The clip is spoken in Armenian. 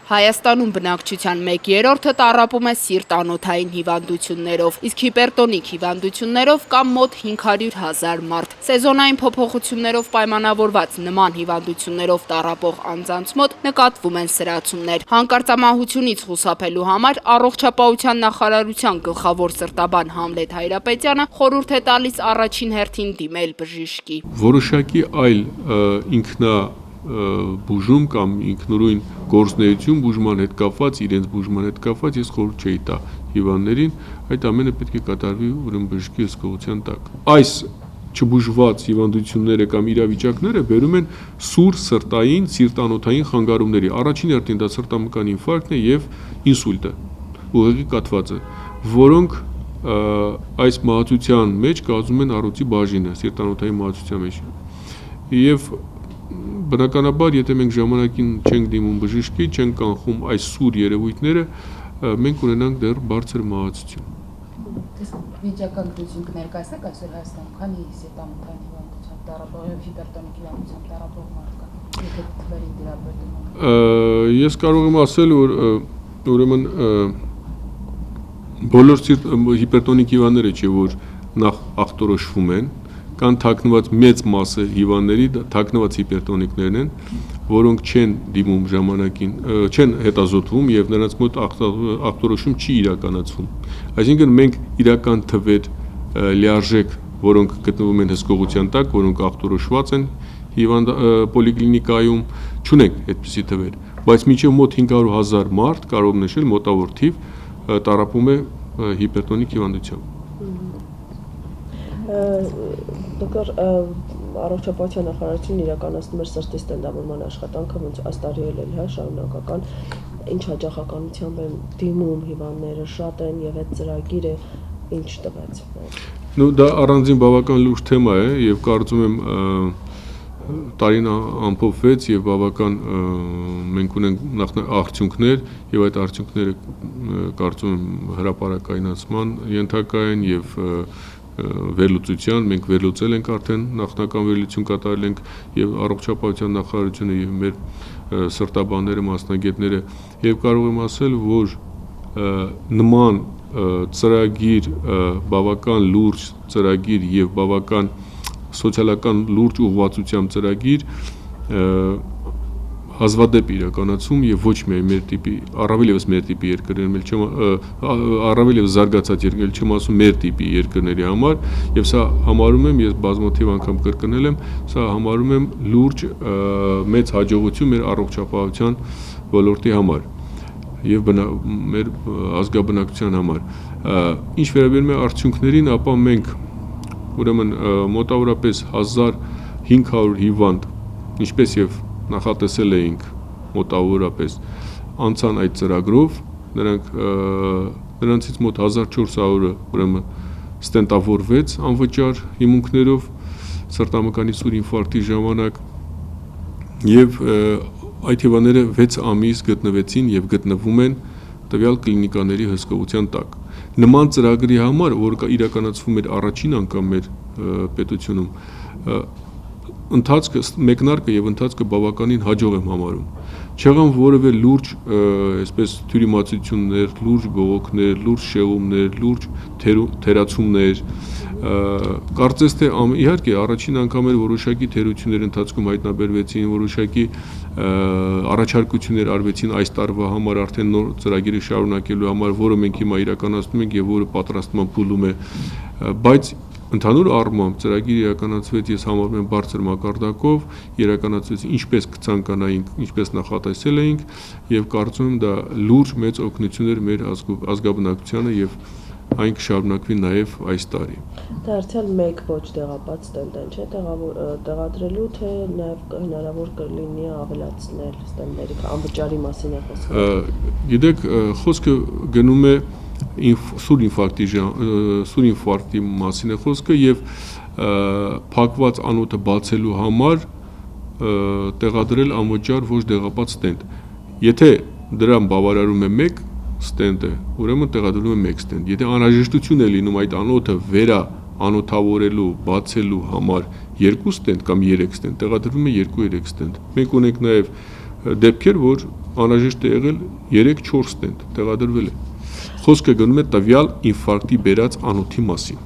Հայաստանում բնակչության 1/3-ը տառապում է սիրտ-անոթային հիվանդություններով, իսկ հիպերտոնիկ հիվանդություններով կա մոտ 500,000 մարդ։ Սեզոնային փոփոխություններով պայմանավորված նման հիվանդություններով տառապող անձանց մոտ նկատվում են սրացումներ։ Հանկարծամահությունից խուսափելու համար Առողջապահության նախարարության գլխավոր սրտաբան Համլետ Հայրապետյանը խորհուրդ է տալիս առաջին հերթին դիմել բժշկի։ Որոշակի այլ բուժում կամ ինքնուրույն գործունեություն բուժման հետ կապված, իրենց բուժման հետ կապված ես խորհուրդ չէի տա հիվանդներին, այդ ամենը պետք է կատարվի ուրեմն բժշկի հսկողության տակ։ Այս չբուժված հիվանդությունները կամ իրավիճակները բերում են սուր սրտային, սիրտանոթային խանգարումների։ Առաջին հերթին դա սրտամկանի ինֆարկտն է եւ ինսուլտը, ուղեղի կաթվածը, որոնք այս մահացության մեջ կազմում են առողջի բաժինը, սիրտանոթային մահացության մեջ։ Եվ բնականաբար, եթե մենք ժամանակին չենք դիմում բժշկի, չենք կանխում այս սուր երևույթները, մենք ունենանք դեռ բարձր մահացություն։ Վիճական դրություն կներկայացնեք այսօր Հայաստանում, քանի սիրտանոթային հիվանդությամբ տառապող եւ հիպերտոնիկ հիվանդությամբ տառապող մարդ կա, եթե թվերի դրաբերում։ Ես կարող եմ ասել, որ ուրեմն բոլոր հիպերտոնիկ հիվանդները չէ, որ նախ ախտորոշվում են, կան թաքնված մեծ մասը հիվանդների, թաքնված հիպերտոնիկներն են, որոնք չեն դիմում ժամանակին, չեն հետազոտվում եւ նրանց մոտ ախտորոշում չի իրականացվում։ Այսինքն մենք իրական թվեր լիարժեք, որոնք գտնվում են հսկողության տակ, որոնք ախտորոշված են պոլիկլինիկայում, չունենք այդպիսի թվեր, բայց մինչև մոտ 500,000 մարդ կարող նշել մոտավոր թիվ տառապում է հիպերտոնիկ հիվանդությամբ։ Դոկտոր, Առողջապահության նախարարությունն իրականացնում էր սրտի ստենդավորման աշխատանքը, ոնց այս տարի էլ շարունակական, ինչ հաճախականությամբ են դիմում հիվանդները, շատ են եւ այդ ծրագիրը ինչ տվեց։ Դա առանձին բավական լուրջ թեմա է եւ կարծում եմ տարին ամփոփվեց եւ բավական մենք ունենք արդյունքներ եւ այդ արդյունքները կարծում եմ հրապարակայնացման ենթակա են եւ վերլուծության, մենք վերլուծել ենք արդեն նախնական վերլուծություն կատարել ենք եւ Առողջապահության նախարարությունը եւ մեր սրտաբանները, մասնագետները եւ կարող եմ ասել, որ նման ծրագիր, բավական լուրջ ծրագիր եւ բավական սոցիալական լուրջ ուղղվածությամբ ծրագիր հազվադեպ իրականացում եւ ոչ միայն մեր տիպի, առավել եւս մեր տիպի երկրներում, առավել եւս զարգացած երկրներ, չեմ ասում մեր տիպի երկրների համար, եւ սա համարում եմ, ես բազմաթիվ անգամ կրկնել եմ, սա համարում եմ լուրջ մեծ հաջողություն մեր առողջապահության ոլորտի համար եւ մեր ազգաբնակչության համար։ Ինչ վերաբերում է արդյունքներին, ապա մենք ուրեմն մոտավորապես 1500 հիվանդ, ինչպես եւ նախատեսել էինք մոտավորապես անցան այդ ծրագրով, նրանցից մոտ 1400-ը ուրեմն ստենտավորվեց անվճար հիմունքներով սրտամկանի սուր ինֆարկտի ժամանակ եւ այդ հիվանդները 6 ամիս գտնվեցին եւ գտնվում են տվյալ կլինիկաների հսկողության տակ։ Նման ծրագրի համար, որ իրականացվում էր առաջին անգամ մեր պետությունում, ընթացքը, մեկնարկը եւ ընթացքը բավականին հաջող եմ համարում։ Չեղան որևէ լուրջ, այսպես թյուրիմացություններ, լուրջ բողոքներ, լուրջ շեղումներ, լուրջ թերացումներ, կարծես թե իհարկե առաջին անգամ էր որոշակի թերություններ ընթացքում հայտնաբերվեցին, որոշակի առաջարկություններ արվեցին այս տարվա համար արդեն նոր ծրագիրը շարունակելու համար, որը մենք հիմա իրականացնում ենք եւ որը պատրաստման փուլում է, բայց ընդհանուր առմամբ ծրագիրը իրականացվեց, ես համարում եմ բարձր մակարդակով, իրականացվեց ինչպես կցանկանայինք, ինչպես նախատեսել էինք եւ կարծում եմ դա լուրջ մեծ օգնություն էր մեր ազգաբնակչությանը եւ այն կշարունակվի նաեւ այս տարի։ Դա արդեն մեկ ոչ տեղապատ ստենտ են, չէ՞, տեղադրելու, թե նաեւ հնարավոր կլինի ավելացնել ստենտների անվճարի մասին է խոսքը։ Գիտեք, խոսքը գնում է սուր ինֆարկտի մասին է խոսքը եւ փակված անոթը բացելու համար տեղադրել անվճար ոչ տեղապատ ստենտ։ Եթե դրան բավարարում է 1 ստենտը, ուրեմն տեղադրում է 1 ստենտ։ Եթե անհրաժեշտություն է լինում այդ անոթը անոթավորելու, բացելու համար 2 ստենտ կամ 3 ստենտ, տեղադրվում է 2-3 ստենտ։ Մենք ունենք նաեւ դեպքեր, որ անհրաժեշտ է եղել 3-4 ստենտ տեղադրվել է։ Խոսքը գնում է տվյալ ինֆարկտի բերած անոթի մասին։